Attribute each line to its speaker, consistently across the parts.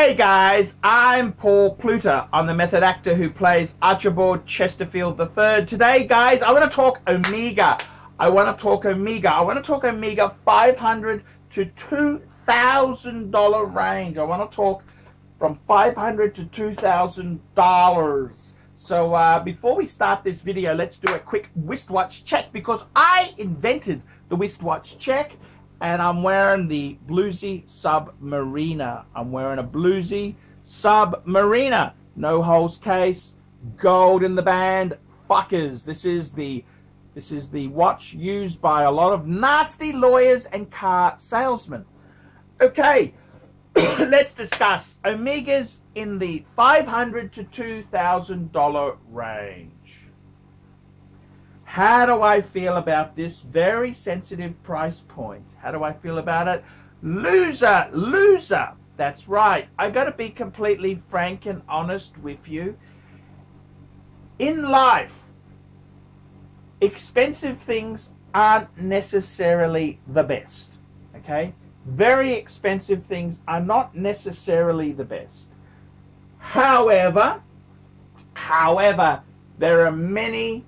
Speaker 1: Hey guys, I'm Paul Pluta. I'm the method actor who plays Archibald Chesterfield III. Today, guys, I want to talk Omega. I want to talk Omega $500 to $2,000 range. I want to talk from $500 to $2,000. So before we start this video, let's do a quick wristwatch check because I invented the wristwatch check. And I'm wearing the Bluesy Submariner. I'm wearing a Bluesy Submariner. No holes case, gold in the band, fuckers. This is the watch used by a lot of nasty lawyers and car salesmen. Okay, let's discuss Omegas in the $500 to $2,000 range. How do I feel about this very sensitive price point? How do I feel about it? Loser, loser. That's right. I got to be completely frank and honest with you. In life, expensive things aren't necessarily the best. Okay? Very expensive things are not necessarily the best. However, there are many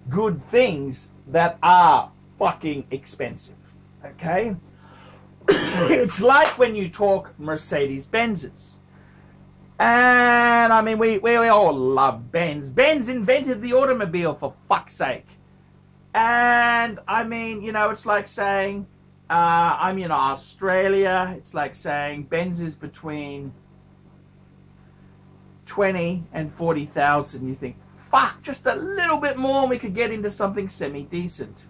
Speaker 1: good things that are fucking expensive. Okay? It's like when you talk Mercedes-Benzes. And I mean, we all love Benz. Benz invented the automobile, for fuck's sake. And I mean, you know, it's like saying I'm in Australia. It's like saying Benz is between 20 and 40,000. You think, fuck, just a little bit more and we could get into something semi-decent.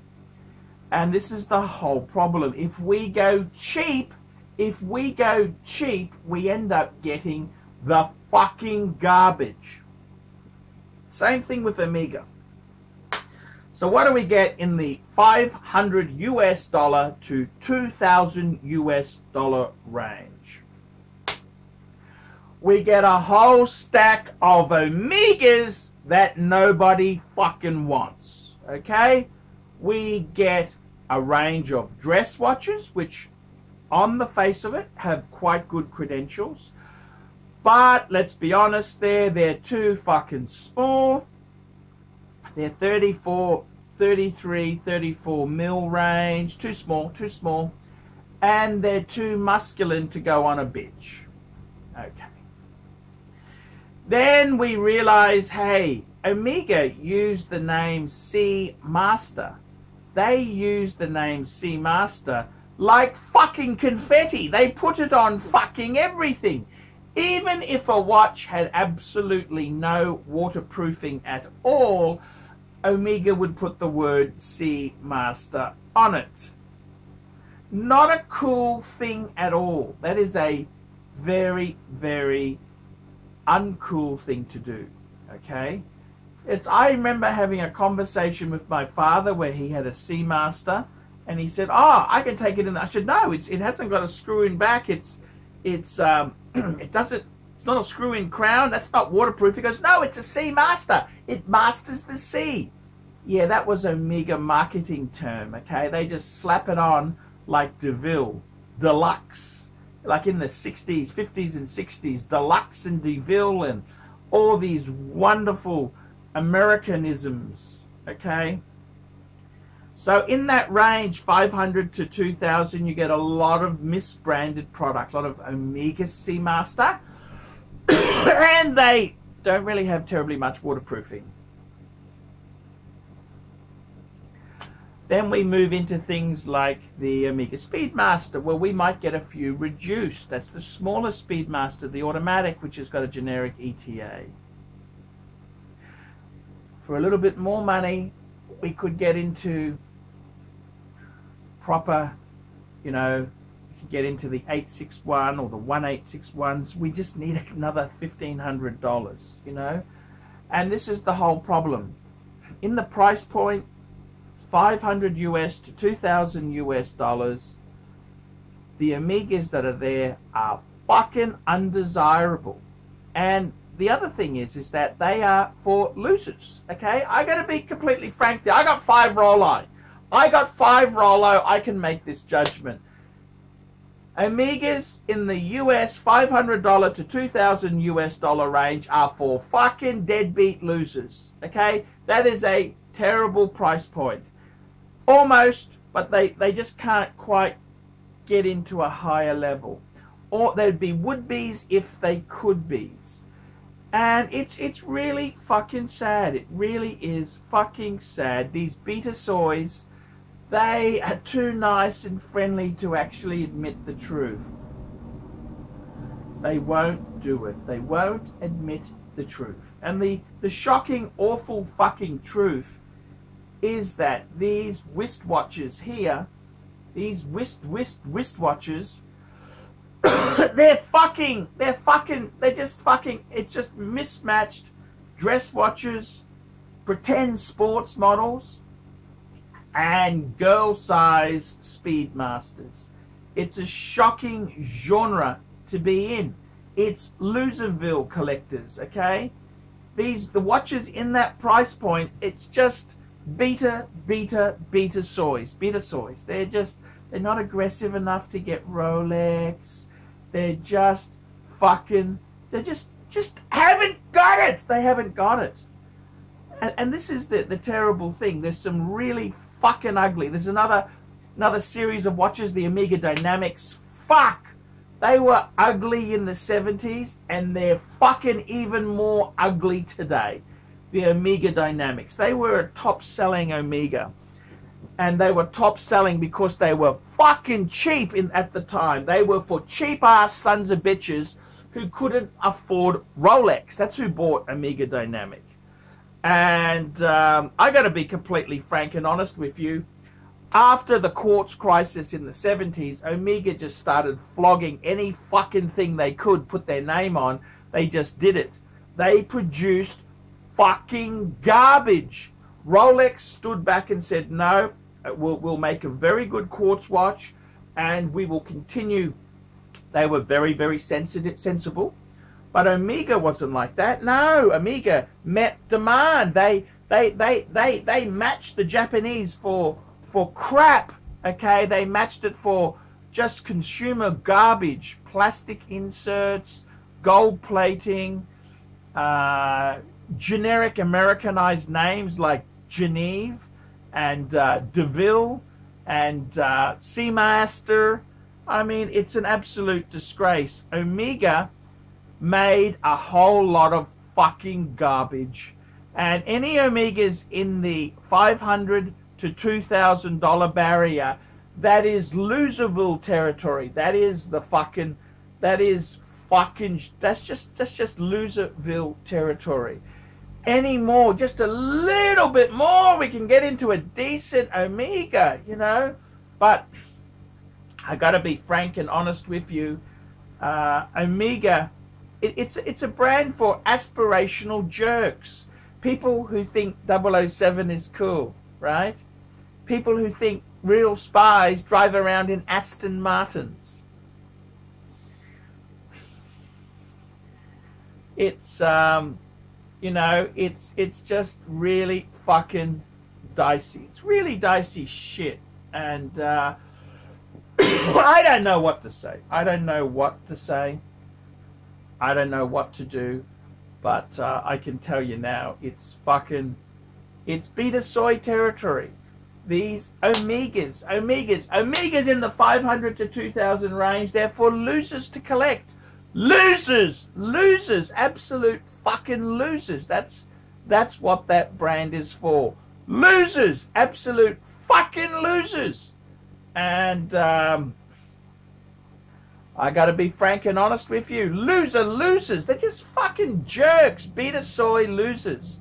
Speaker 1: And this is the whole problem. If we go cheap, we end up getting the fucking garbage. Same thing with Omega. So what do we get in the $500 US to $2,000 US range? We get a whole stack of Omegas that nobody fucking wants. Okay? We get a range of dress watches, which on the face of it have quite good credentials. But let's be honest, they're too fucking small. They're 34 mil range. Too small. And they're too masculine to go on a bitch. Okay. Then we realize, hey, Omega used the name Seamaster. They used the name Seamaster like fucking confetti. They put it on fucking everything. Even if a watch had absolutely no waterproofing at all, Omega would put the word Seamaster on it. Not a cool thing at all. That is a very, very uncool thing to do. Okay? I remember having a conversation with my father where he had a Seamaster and he said, oh, I can take it in. I said, no, it hasn't got a screw in back. It's not a screw in crown. That's not waterproof. He goes, no, it's a Seamaster. It masters the sea. Yeah, that was Omega marketing term. Okay? They just slap it on like DeVille, Deluxe. Like in the 60s, 50s and 60s, Deluxe and DeVille and all these wonderful Americanisms, okay? So in that range, 500 to 2,000, you get a lot of misbranded product, a lot of Omega Seamaster, and they don't really have terribly much waterproofing. Then we move into things like the Omega Speedmaster, where we might get a few reduced. That's the smaller Speedmaster, the automatic, which has got a generic ETA. For a little bit more money, we could get into proper, you know, we could get into the 861 or the 1861s. We just need another $1,500, you know. And this is the whole problem. In the price point, $500 US to $2,000 US, the Omegas that are there are fucking undesirable. And the other thing is that they are for losers. Okay, I got to be completely frank there. I got 5 Rollo. I can make this judgment. Omegas in the US $500 to $2,000 US range are for fucking deadbeat losers. Okay, that is a terrible price point. Almost, but they just can't quite get into a higher level. Or they'd be would-be's if they could be's. And it's really fucking sad. It really is fucking sad. These beta soys, they are too nice and friendly to actually admit the truth. They won't do it. They won't admit the truth. And the shocking, awful fucking truth is that these wristwatches here, these wristwatches, they're it's just mismatched dress watches, pretend sports models, and girl size Speedmasters. It's a shocking genre to be in. It's Loserville collectors, okay? The watches in that price point, it's just beta soys. They're not aggressive enough to get Rolex. They just haven't got it. They haven't got it. And this is the terrible thing. There's some really fucking ugly. There's another series of watches, the Omega Dynamics. Fuck. They were ugly in the 70s, and they're fucking even more ugly today. The Omega Dynamics. They were a top-selling Omega. And they were top selling because they were fucking cheap at the time. They were for cheap ass sons of bitches who couldn't afford Rolex. That's who bought Omega Dynamic. And I got to be completely frank and honest with you. After the quartz crisis in the 70s, Omega just started flogging any fucking thing they could put their name on. They just did it. They produced fucking garbage. Rolex stood back and said, no, we'll make a very good quartz watch, and we will continue. They were very sensible. But Omega wasn't like that. No, Omega met demand. They matched the Japanese for crap. Okay, they matched it for just consumer garbage, plastic inserts, gold plating, generic Americanized names like Geneve and DeVille and Seamaster. I mean, it's an absolute disgrace. Omega made a whole lot of fucking garbage, and any Omegas in the $500 to $2,000 barrier, that is Loserville territory. That's just Loserville territory. Any more, just a little bit more, we can get into a decent Omega, you know. But I gotta be frank and honest with you. Omega, it's a brand for aspirational jerks. People who think 007 is cool, right? People who think real spies drive around in Aston Martins. It's you know, it's just really fucking dicey. It's really dicey shit, and I don't know what to say. I don't know what to do, but I can tell you now, it's beta soy territory. These Omegas in the 500 to 2,000 range, they're for losers to collect. Losers, absolute fucking losers. That's what that brand is for. Losers, absolute fucking losers. And I gotta be frank and honest with you. Losers. They're just fucking jerks. Beta soy losers.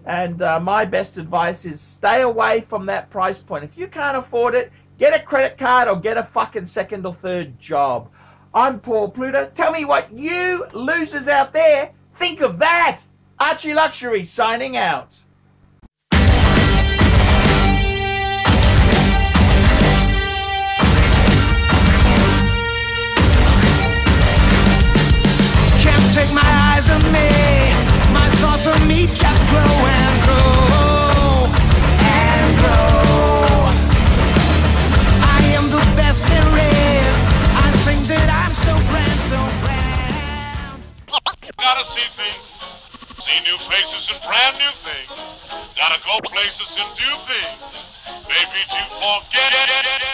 Speaker 1: And my best advice is stay away from that price point. If you can't afford it, get a credit card or get a fucking second or third job. I'm Paul Pluta. Tell me what you losers out there think of that. ArchieLuxury signing out.
Speaker 2: Can't take my eyes on me. My thoughts on me just grow and grow and grow. I am the best there is. I think
Speaker 3: gotta see things, see new places and brand new things. Gotta go places and do things, maybe to forget it.